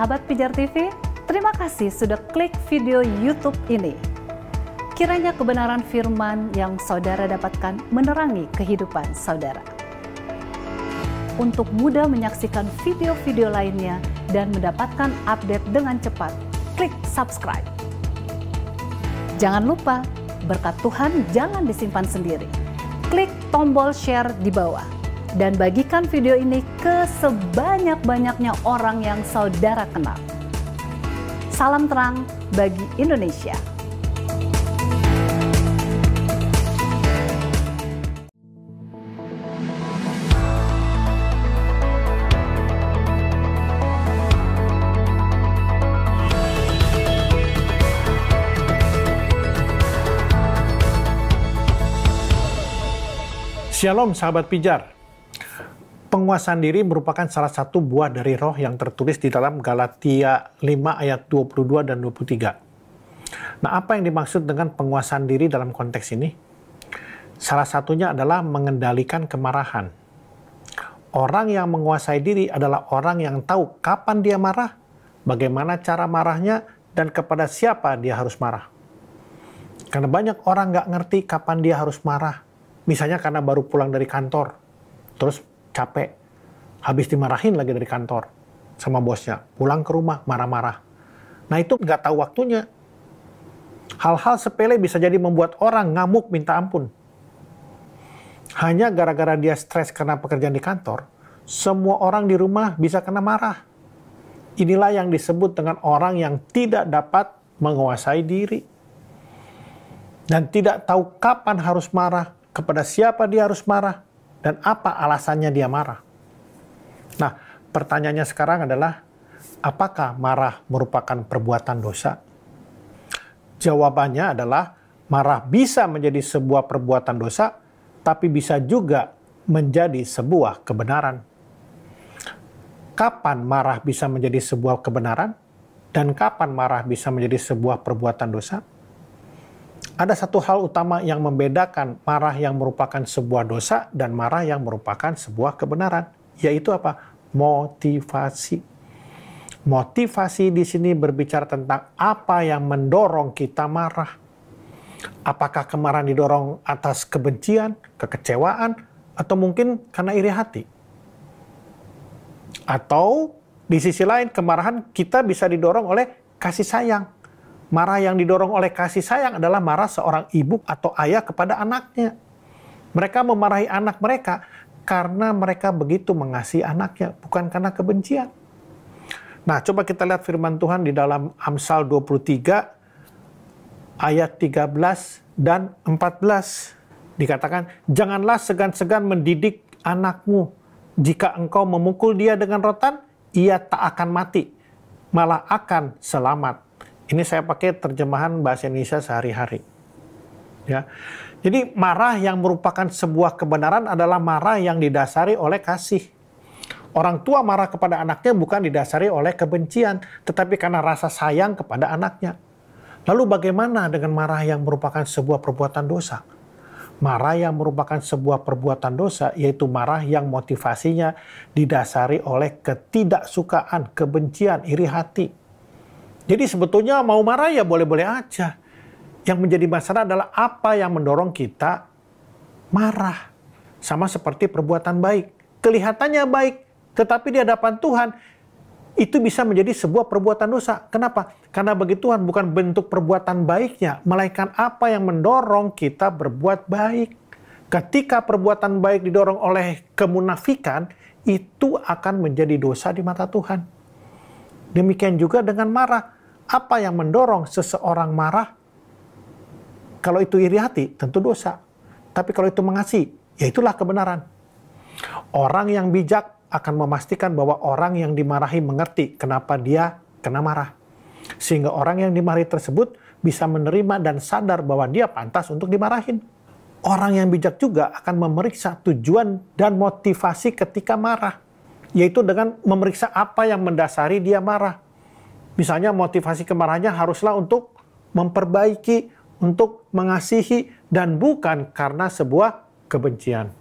sahabat Pijar TV, terima kasih sudah klik video YouTube ini. Kiranya kebenaran firman yang saudara dapatkan menerangi kehidupan saudara. Untuk mudah menyaksikan video-video lainnya dan mendapatkan update dengan cepat, klik subscribe. Jangan lupa, berkat Tuhan jangan disimpan sendiri. Klik tombol share di bawah dan bagikan video ini ke sebanyak-banyaknya orang yang saudara kenal. Salam terang bagi Indonesia. Shalom sahabat Pijar. Penguasaan diri merupakan salah satu buah dari roh yang tertulis di dalam Galatia 5 ayat 22 dan 23. Nah, apa yang dimaksud dengan penguasaan diri dalam konteks ini? Salah satunya adalah mengendalikan kemarahan. Orang yang menguasai diri adalah orang yang tahu kapan dia marah, bagaimana cara marahnya, dan kepada siapa dia harus marah. Karena banyak orang nggak ngerti kapan dia harus marah. Misalnya karena baru pulang dari kantor, terus capek, habis dimarahin lagi dari kantor sama bosnya, pulang ke rumah marah-marah. Nah itu nggak tahu waktunya. Hal-hal sepele bisa jadi membuat orang ngamuk minta ampun. Hanya gara-gara dia stres karena pekerjaan di kantor, semua orang di rumah bisa kena marah. Inilah yang disebut dengan orang yang tidak dapat menguasai diri. Dan tidak tahu kapan harus marah, kepada siapa dia harus marah, dan apa alasannya dia marah. Nah, pertanyaannya sekarang adalah, apakah marah merupakan perbuatan dosa? Jawabannya adalah, marah bisa menjadi sebuah perbuatan dosa, tapi bisa juga menjadi sebuah kebenaran. Kapan marah bisa menjadi sebuah kebenaran? Dan kapan marah bisa menjadi sebuah perbuatan dosa? Ada satu hal utama yang membedakan marah yang merupakan sebuah dosa dan marah yang merupakan sebuah kebenaran, yaitu apa? Motivasi. Motivasi di sini berbicara tentang apa yang mendorong kita marah. Apakah kemarahan didorong atas kebencian, kekecewaan, atau mungkin karena iri hati? Atau di sisi lain kemarahan kita bisa didorong oleh kasih sayang. Marah yang didorong oleh kasih sayang adalah marah seorang ibu atau ayah kepada anaknya. Mereka memarahi anak mereka karena mereka begitu mengasihi anaknya, bukan karena kebencian. Nah, coba kita lihat firman Tuhan di dalam Amsal 23 ayat 13 dan 14. Dikatakan, janganlah segan-segan mendidik anakmu. Jika engkau memukul dia dengan rotan, ia tak akan mati, malah akan selamat. Ini saya pakai terjemahan bahasa Indonesia sehari-hari. Ya. Jadi marah yang merupakan sebuah kebenaran adalah marah yang didasari oleh kasih. Orang tua marah kepada anaknya bukan didasari oleh kebencian, tetapi karena rasa sayang kepada anaknya. Lalu bagaimana dengan marah yang merupakan sebuah perbuatan dosa? Marah yang merupakan sebuah perbuatan dosa yaitu marah yang motivasinya didasari oleh ketidaksukaan, kebencian, iri hati. Jadi sebetulnya mau marah ya boleh-boleh aja. Yang menjadi masalah adalah apa yang mendorong kita marah. Sama seperti perbuatan baik. Kelihatannya baik, tetapi di hadapan Tuhan itu bisa menjadi sebuah perbuatan dosa. Kenapa? Karena bagi Tuhan bukan bentuk perbuatan baiknya, melainkan apa yang mendorong kita berbuat baik. Ketika perbuatan baik didorong oleh kemunafikan, itu akan menjadi dosa di mata Tuhan. Demikian juga dengan marah. Apa yang mendorong seseorang marah? Kalau itu iri hati, tentu dosa. Tapi kalau itu mengasihi, ya itulah kebenaran. Orang yang bijak akan memastikan bahwa orang yang dimarahi mengerti kenapa dia kena marah. Sehingga orang yang dimarahi tersebut bisa menerima dan sadar bahwa dia pantas untuk dimarahin. Orang yang bijak juga akan memeriksa tujuan dan motivasi ketika marah. Yaitu dengan memeriksa apa yang mendasari dia marah. Misalnya motivasi kemarahannya haruslah untuk memperbaiki, untuk mengasihi, dan bukan karena sebuah kebencian.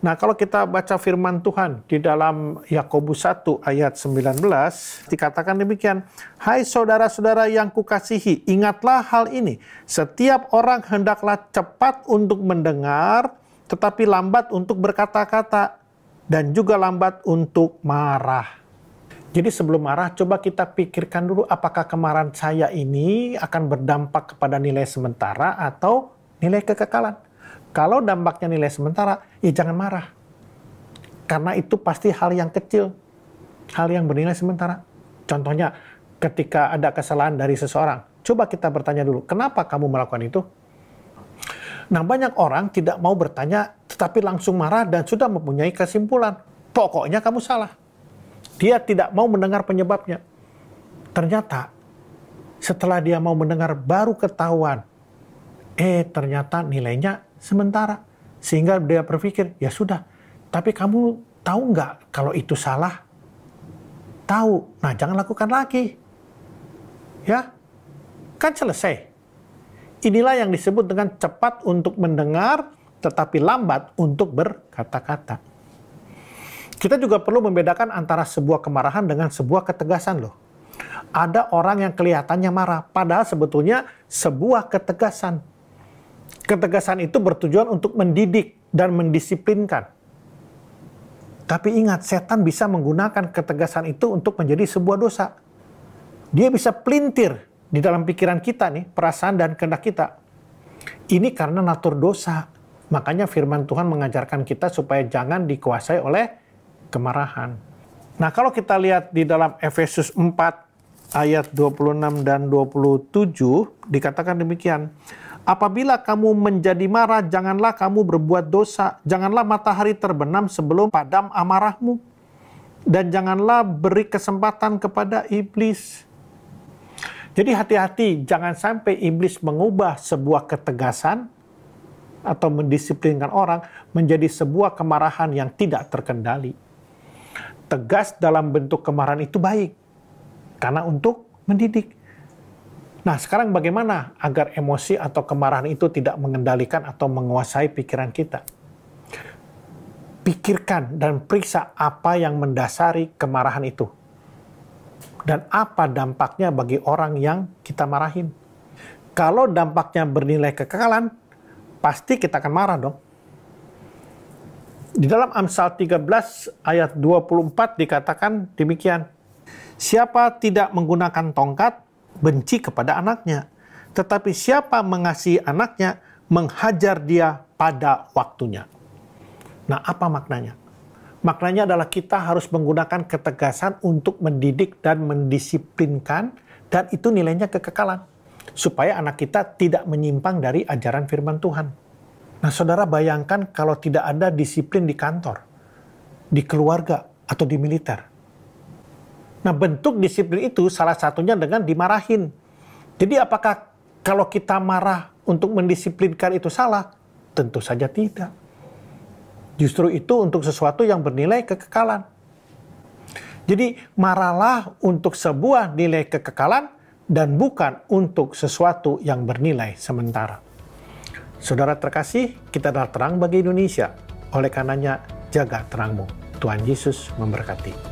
Nah, kalau kita baca firman Tuhan di dalam Yakobus 1 ayat 19, dikatakan demikian, "Hai saudara-saudara yang kukasihi, ingatlah hal ini. Setiap orang hendaklah cepat untuk mendengar, tetapi lambat untuk berkata-kata, dan juga lambat untuk marah." Jadi sebelum marah, coba kita pikirkan dulu apakah kemarahan saya ini akan berdampak kepada nilai sementara atau nilai kekekalan. Kalau dampaknya nilai sementara, ya jangan marah. Karena itu pasti hal yang kecil, hal yang bernilai sementara. Contohnya, ketika ada kesalahan dari seseorang, coba kita bertanya dulu, kenapa kamu melakukan itu? Nah, banyak orang tidak mau bertanya, tetapi langsung marah dan sudah mempunyai kesimpulan. Pokoknya kamu salah. Dia tidak mau mendengar penyebabnya. Ternyata, setelah dia mau mendengar, baru ketahuan. Ternyata nilainya sementara. Sehingga dia berpikir, ya sudah, tapi kamu tahu nggak kalau itu salah? Tahu. Nah, jangan lakukan lagi. Ya, kan selesai. Inilah yang disebut dengan cepat untuk mendengar, tetapi lambat untuk berkata-kata. Kita juga perlu membedakan antara sebuah kemarahan dengan sebuah ketegasan loh. Ada orang yang kelihatannya marah, padahal sebetulnya sebuah ketegasan. Ketegasan itu bertujuan untuk mendidik dan mendisiplinkan. Tapi ingat, setan bisa menggunakan ketegasan itu untuk menjadi sebuah dosa. Dia bisa pelintir di dalam pikiran kita nih, perasaan dan kehendak kita. Ini karena natur dosa. Makanya firman Tuhan mengajarkan kita supaya jangan dikuasai oleh kemarahan. Nah, kalau kita lihat di dalam Efesus 4 ayat 26 dan 27 dikatakan demikian. Apabila kamu menjadi marah, janganlah kamu berbuat dosa. Janganlah matahari terbenam sebelum padam amarahmu. Dan janganlah beri kesempatan kepada iblis. Jadi hati-hati, jangan sampai iblis mengubah sebuah ketegasan atau mendisiplinkan orang menjadi sebuah kemarahan yang tidak terkendali. Tegas dalam bentuk kemarahan itu baik. Karena untuk mendidik. Nah, sekarang bagaimana agar emosi atau kemarahan itu tidak mengendalikan atau menguasai pikiran kita? Pikirkan dan periksa apa yang mendasari kemarahan itu. Dan apa dampaknya bagi orang yang kita marahin. Kalau dampaknya bernilai kekekalan, pasti kita akan marah dong. Di dalam Amsal 13 ayat 24 dikatakan demikian. Siapa tidak menggunakan tongkat, benci kepada anaknya. Tetapi siapa mengasihi anaknya, menghajar dia pada waktunya. Nah, apa maknanya? Maknanya adalah kita harus menggunakan ketegasan untuk mendidik dan mendisiplinkan, dan itu nilainya kekekalan. Supaya anak kita tidak menyimpang dari ajaran firman Tuhan. Nah, saudara bayangkan kalau tidak ada disiplin di kantor, di keluarga, atau di militer. Nah, bentuk disiplin itu salah satunya dengan dimarahin. Jadi apakah kalau kita marah untuk mendisiplinkan itu salah? Tentu saja tidak. Justru itu untuk sesuatu yang bernilai kekekalan. Jadi marahlah untuk sebuah nilai kekekalan dan bukan untuk sesuatu yang bernilai sementara. Saudara terkasih, kita adalah terang bagi Indonesia. Oleh karenanya, jaga terangmu. Tuhan Yesus memberkati.